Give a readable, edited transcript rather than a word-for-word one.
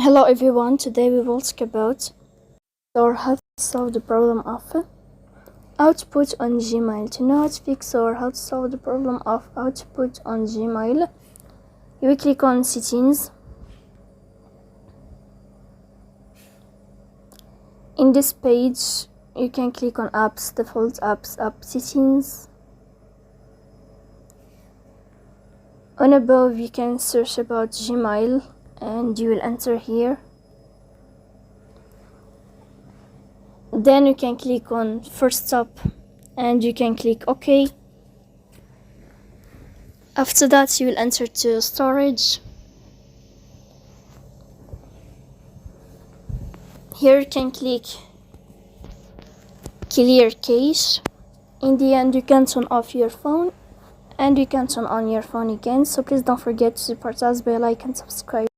Hello everyone, today we will talk about or how to solve the problem of output on Gmail. To know how to fix or how to solve the problem of output on Gmail, you will click on settings. In this page, you can click on apps, default apps, app settings. On above, you can search about Gmail and you will enter here. Then you can click on first stop and you can click OK. After that, you will enter to storage. Here you can click clear cache. In the end, you can turn off your phone and you can turn on your phone again. So please don't forget to support us by like and subscribe.